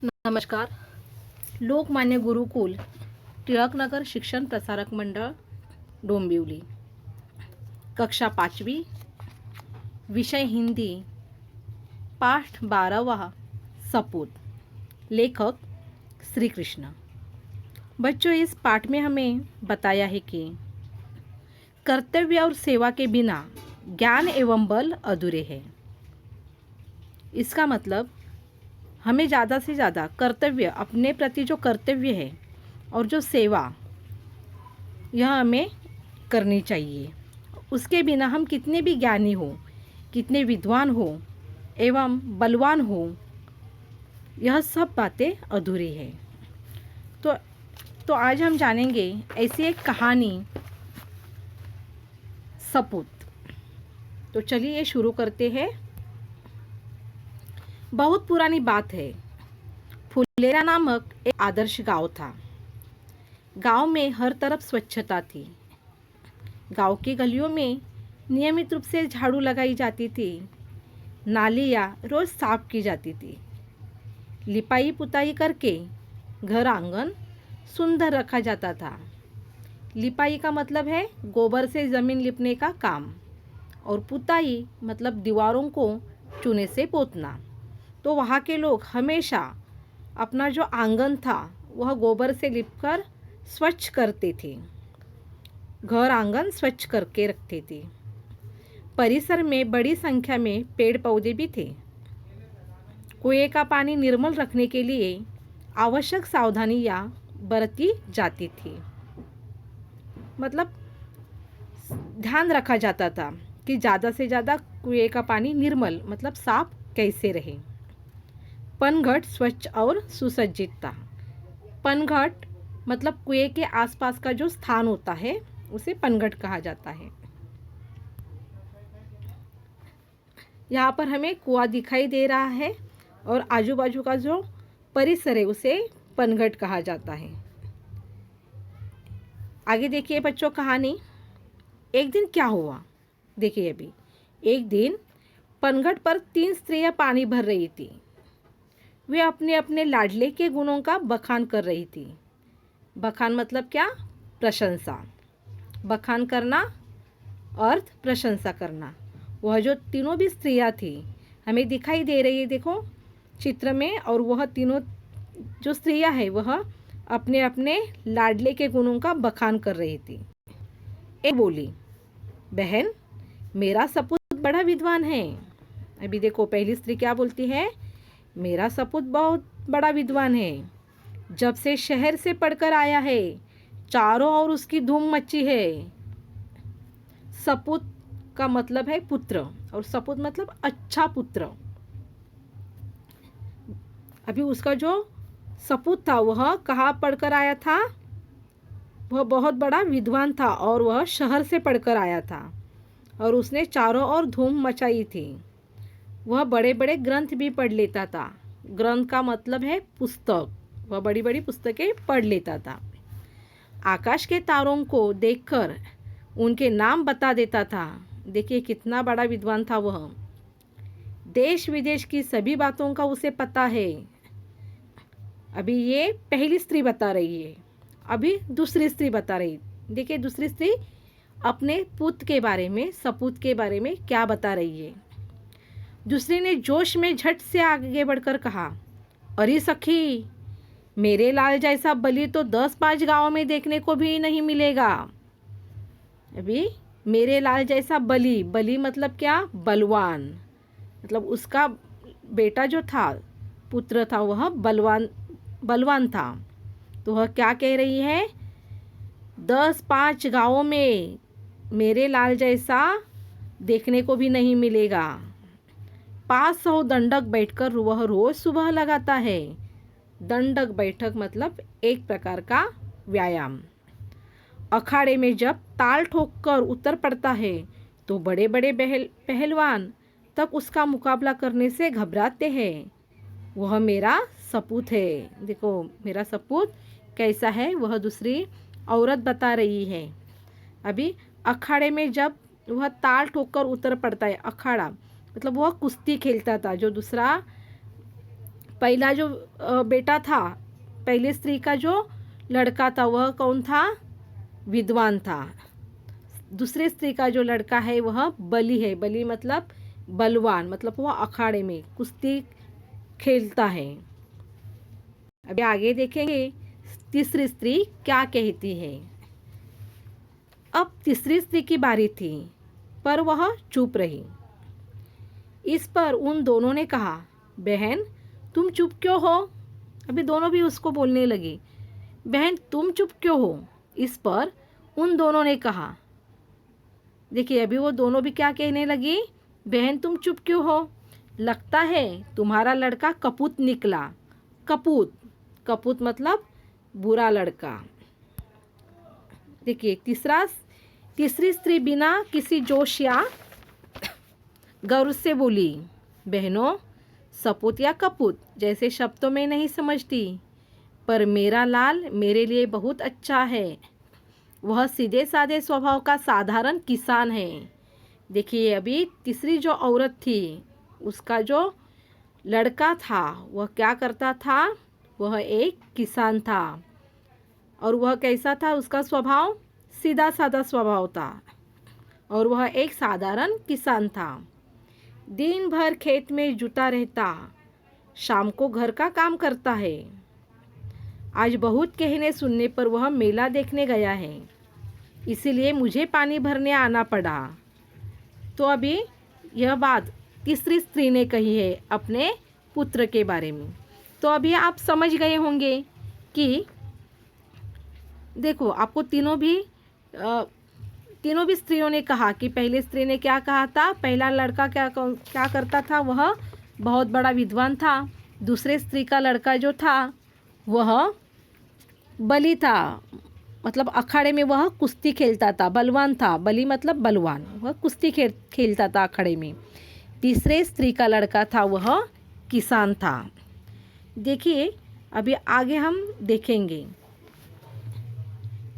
नमस्कार. लोकमान्य गुरुकुल टिळकनगर शिक्षण प्रसारक मंडळ डोंबिवली. कक्षा 5वीं, विषय हिंदी, पाठ 12वां, सपूत. लेखक श्री कृष्ण. बच्चों, इस पाठ में हमें बताया है कि कर्तव्य और सेवा के बिना ज्ञान एवं बल अधूरे हैं. इसका मतलब हमें ज़्यादा से ज़्यादा कर्तव्य, अपने प्रति जो कर्तव्य है और जो सेवा, यह हमें करनी चाहिए. उसके बिना हम कितने भी ज्ञानी हो, कितने विद्वान हो एवं बलवान हो, यह सब बातें अधूरी है. तो आज हम जानेंगे ऐसी एक कहानी, सपूत. तो चलिए शुरू करते हैं. बहुत पुरानी बात है. फुलेरा नामक एक आदर्श गांव था. गांव में हर तरफ स्वच्छता थी. गांव की गलियों में नियमित रूप से झाड़ू लगाई जाती थी. नालियाँ रोज साफ की जाती थी. लिपाई पुताई करके घर आंगन सुंदर रखा जाता था. लिपाई का मतलब है गोबर से ज़मीन लिपने का काम, और पुताई मतलब दीवारों को चूने से पोतना. तो वहाँ के लोग हमेशा अपना जो आंगन था वह गोबर से लिपकर स्वच्छ करते थे. घर आंगन स्वच्छ करके रखते थे. परिसर में बड़ी संख्या में पेड़ पौधे भी थे. कुएं का पानी निर्मल रखने के लिए आवश्यक सावधानियाँ बरती जाती थी. मतलब ध्यान रखा जाता था कि ज़्यादा से ज़्यादा कुएं का पानी निर्मल मतलब साफ कैसे रहे. पनघट स्वच्छ और सुसज्जित था. पनघट मतलब कुएं के आसपास का जो स्थान होता है उसे पनघट कहा जाता है. यहाँ पर हमें कुआं दिखाई दे रहा है और आजू बाजू का जो परिसर है उसे पनघट कहा जाता है. आगे देखिए बच्चों कहानी. एक दिन क्या हुआ, देखिए. अभी एक दिन पनघट पर 3 स्त्रियां पानी भर रही थी. वे अपने अपने लाडले के गुणों का बखान कर रही थी. बखान मतलब क्या? प्रशंसा. बखान करना अर्थ प्रशंसा करना. वह जो तीनों भी स्त्रियां थी हमें दिखाई दे रही है, देखो चित्र में. और वह तीनों जो स्त्रियां हैं वह अपने अपने लाडले के गुणों का बखान कर रही थी. एक बोली, बहन मेरा सपूत बड़ा विद्वान है. अभी देखो पहली स्त्री क्या बोलती है, मेरा सपूत बहुत बड़ा विद्वान है. जब से शहर से पढ़कर आया है चारों ओर उसकी धूम मची है. सपूत का मतलब है पुत्र, और सपूत मतलब अच्छा पुत्र. अभी उसका जो सपूत था वह कहाँ पढ़कर आया था? वह बहुत बड़ा विद्वान था और वह शहर से पढ़कर आया था और उसने चारों ओर धूम मचाई थी. वह बड़े बड़े ग्रंथ भी पढ़ लेता था. ग्रंथ का मतलब है पुस्तक. वह बड़ी बड़ी पुस्तकें पढ़ लेता था. आकाश के तारों को देखकर उनके नाम बता देता था. देखिए कितना बड़ा विद्वान था वह. देश विदेश की सभी बातों का उसे पता है. अभी ये पहली स्त्री बता रही है. अभी दूसरी स्त्री बता रही. देखिए दूसरी स्त्री अपने पुत्र के बारे में, सपूत के बारे में क्या बता रही है. दूसरी ने जोश में झट से आगे बढ़कर कहा, अरे सखी, मेरे लाल जैसा बलि तो 10-5 गाँव में देखने को भी नहीं मिलेगा. अभी मेरे लाल जैसा बलि, बलि मतलब क्या? बलवान. मतलब उसका बेटा जो था, पुत्र था, वह बलवान था. तो वह क्या कह रही है, 10-5 गाँवों में मेरे लाल जैसा देखने को भी नहीं मिलेगा. 500 दंडक बैठकर वह रोज सुबह लगाता है. दंडक बैठक मतलब एक प्रकार का व्यायाम. अखाड़े में जब ताल ठोककर उतर पड़ता है तो बड़े बड़े पहलवान तक उसका मुकाबला करने से घबराते हैं. वह मेरा सपूत है. देखो मेरा सपूत कैसा है, वह दूसरी औरत बता रही है. अभी अखाड़े में जब वह ताल ठोककर उतर पड़ता है, अखाड़ा मतलब वह कुश्ती खेलता था. जो दूसरा पहला जो बेटा था, पहली स्त्री का जो लड़का था वह कौन था? विद्वान था। दूसरी स्त्री का जो लड़का है वह बलि है। बलि मतलब बलवान, मतलब वह अखाड़े में कुश्ती खेलता है। अभी आगे देखेंगे तीसरी स्त्री क्या कहती है। अब तीसरी स्त्री की बारी थी, पर वह चुप रही। इस पर उन दोनों ने कहा, बहन तुम चुप क्यों हो? अभी दोनों भी उसको बोलने लगी, बहन तुम चुप क्यों हो? इस पर उन दोनों ने कहा, देखिए अभी वो दोनों भी क्या कहने लगी, बहन तुम चुप क्यों हो? लगता है तुम्हारा लड़का कपूत निकला। कपूत, कपूत मतलब बुरा लड़का। देखिए तीसरी स्त्री बिना किसी जोश या गर्व से बोली, बहनों सपूत या कपूत जैसे शब्दों में नहीं समझती, पर मेरा लाल मेरे लिए बहुत अच्छा है। वह सीधे साधे स्वभाव का साधारण किसान है। देखिए अभी तीसरी जो औरत थी उसका जो लड़का था वह क्या करता था? वह एक किसान था। और वह कैसा था? उसका स्वभाव सीधा साधा स्वभाव था और वह एक साधारण किसान था। दिन भर खेत में जुटा रहता, शाम को घर का काम करता है। आज बहुत कहने सुनने पर वह मेला देखने गया है, इसीलिए मुझे पानी भरने आना पड़ा। तो अभी यह बात तीसरी स्त्री ने कही है अपने पुत्र के बारे में। तो अभी आप समझ गए होंगे कि देखो आपको तीनों भी स्त्रियों ने कहा कि पहली स्त्री ने क्या कहा था? पहला लड़का क्या करता था? वह बहुत बड़ा विद्वान था। दूसरे स्त्री का लड़का जो था वह बलि था, मतलब अखाड़े में वह कुश्ती खेलता था, बलवान था। बलि मतलब बलवान, वह कुश्ती खेलता था अखाड़े में। तीसरे स्त्री का लड़का था वह किसान था। देखिए अभी आगे हम देखेंगे।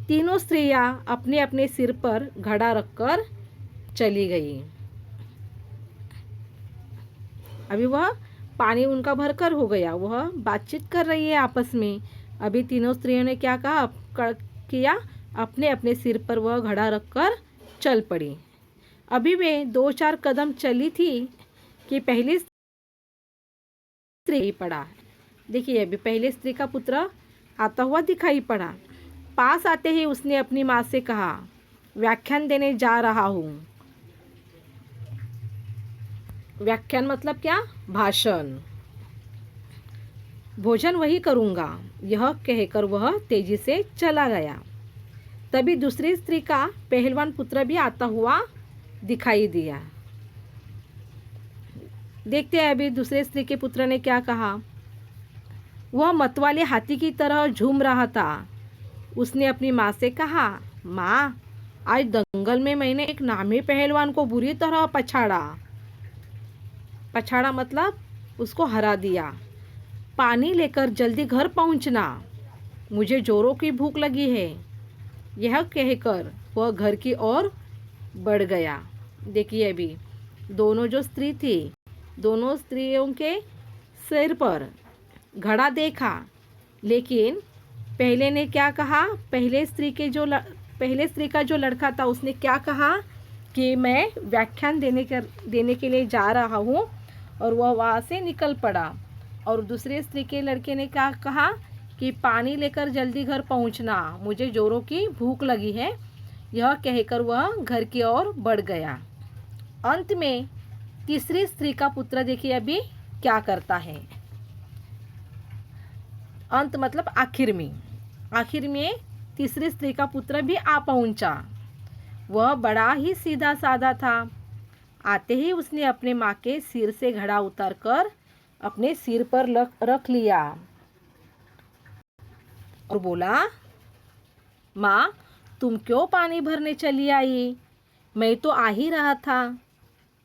तीनों स्त्रियां अपने अपने सिर पर घड़ा रखकर चली गई। अभी वह पानी उनका भरकर हो गया, वह बातचीत कर रही है आपस में। अभी तीनों स्त्रियों ने क्या किया? अपने अपने सिर पर वह घड़ा रखकर चल पड़ी। अभी वे 2-4 कदम चली थी कि पहली स्त्री पड़ा। देखिए अभी पहली स्त्री का पुत्र आता हुआ दिखाई पड़ा। पास आते ही उसने अपनी माँ से कहा, व्याख्यान देने जा रहा हूँ। व्याख्यान मतलब क्या? भाषण। भोजन वही करूँगा, यह कहकर वह तेजी से चला गया। तभी दूसरी स्त्री का पहलवान पुत्र भी आता हुआ दिखाई दिया। देखते हैं अभी दूसरे स्त्री के पुत्र ने क्या कहा। वह मतवाले हाथी की तरह झूम रहा था। उसने अपनी माँ से कहा, माँ आज दंगल में मैंने एक नामी पहलवान को बुरी तरह पछाड़ा। पछाड़ा मतलब उसको हरा दिया। पानी लेकर जल्दी घर पहुँचना, मुझे जोरों की भूख लगी है। यह कहकर वह घर की ओर बढ़ गया। देखिए अभी दोनों जो स्त्री थी, दोनों स्त्रियों के सिर पर घड़ा देखा, लेकिन पहले ने क्या कहा? पहले स्त्री का जो लड़का था उसने क्या कहा कि मैं व्याख्यान देने के लिए जा रहा हूँ, और वह वहाँ से निकल पड़ा। और दूसरे स्त्री के लड़के ने क्या कहा कि पानी लेकर जल्दी घर पहुँचना, मुझे जोरों की भूख लगी है। यह कहकर वह घर की ओर बढ़ गया। अंत में तीसरी स्त्री का पुत्र देखिए अभी क्या करता है। अंत मतलब आखिर में तीसरी स्त्री का पुत्र भी आ पहुंचा। वह बड़ा ही सीधा साधा था। आते ही उसने अपने माँ के सिर से घड़ा उतारकर अपने सिर पर रख लिया और बोला, माँ तुम क्यों पानी भरने चली आई? मैं तो आ ही रहा था।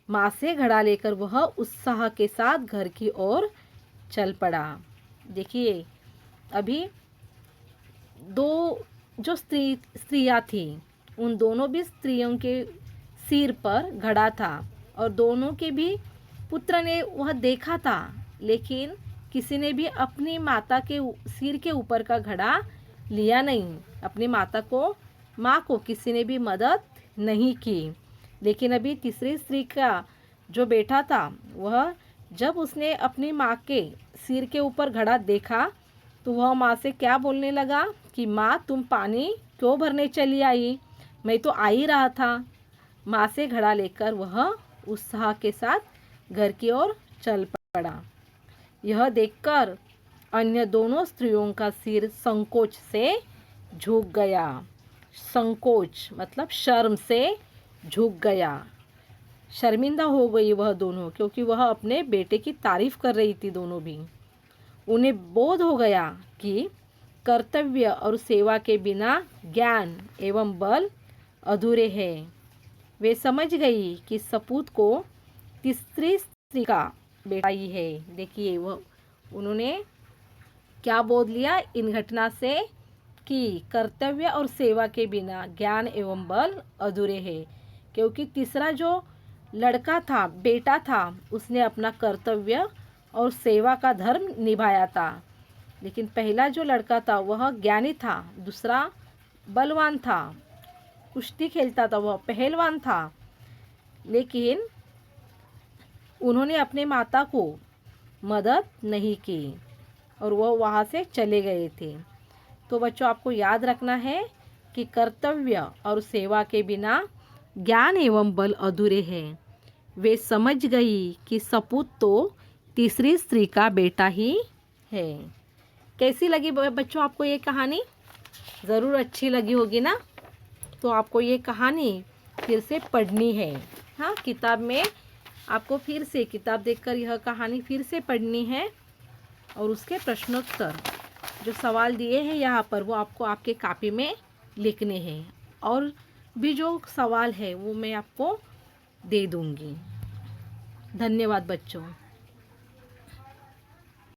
माँ से घड़ा लेकर वह उत्साह के साथ घर की ओर चल पड़ा। देखिए अभी दो जो स्त्रियाँ थी, उन दोनों भी स्त्रियों के सिर पर घड़ा था और दोनों के भी पुत्र ने वह देखा था, लेकिन किसी ने भी अपनी माता के सिर के ऊपर का घड़ा लिया नहीं। अपनी माँ को किसी ने भी मदद नहीं की। लेकिन अभी तीसरी स्त्री का जो बेटा था, वह जब उसने अपनी माँ के सिर के ऊपर घड़ा देखा तो वह माँ से क्या बोलने लगा कि माँ, तुम पानी क्यों भरने चली आई? मैं तो आ ही रहा था। माँ से घड़ा लेकर वह उत्साह के साथ घर की ओर चल पड़ा। यह देखकर अन्य दोनों स्त्रियों का सिर संकोच से झुक गया। संकोच मतलब शर्म से झुक गया। शर्मिंदा हो गई वह दोनों, क्योंकि वह अपने बेटे की तारीफ कर रही थी दोनों भी। उन्हें बोध हो गया कि कर्तव्य और सेवा के बिना ज्ञान एवं बल अधूरे हैं। वे समझ गई कि सपूत को तीसरी स्त्री का बेटा ही है। देखिए, उन्होंने क्या बोध लिया इन घटना से कि कर्तव्य और सेवा के बिना ज्ञान एवं बल अधूरे हैं। क्योंकि तीसरा जो लड़का था, बेटा था, उसने अपना कर्तव्य और सेवा का धर्म निभाया था। लेकिन पहला जो लड़का था वह ज्ञानी था, दूसरा बलवान था, कुश्ती खेलता था, वह पहलवान था। लेकिन उन्होंने अपने माता को मदद नहीं की और वह वहाँ से चले गए थे। तो बच्चों, आपको याद रखना है कि कर्तव्य और सेवा के बिना ज्ञान एवं बल अधूरे हैं। वे समझ गई कि सपूत तो तीसरी स्त्री का बेटा ही है। कैसी लगी बच्चों आपको ये कहानी? ज़रूर अच्छी लगी होगी ना। तो आपको ये कहानी फिर से पढ़नी है। हाँ, किताब में आपको फिर से किताब देखकर यह कहानी फिर से पढ़नी है और उसके प्रश्नोत्तर जो सवाल दिए हैं यहाँ पर वो आपको आपके कॉपी में लिखने हैं। और भी जो सवाल है वो मैं आपको दे दूँगी। धन्यवाद बच्चों।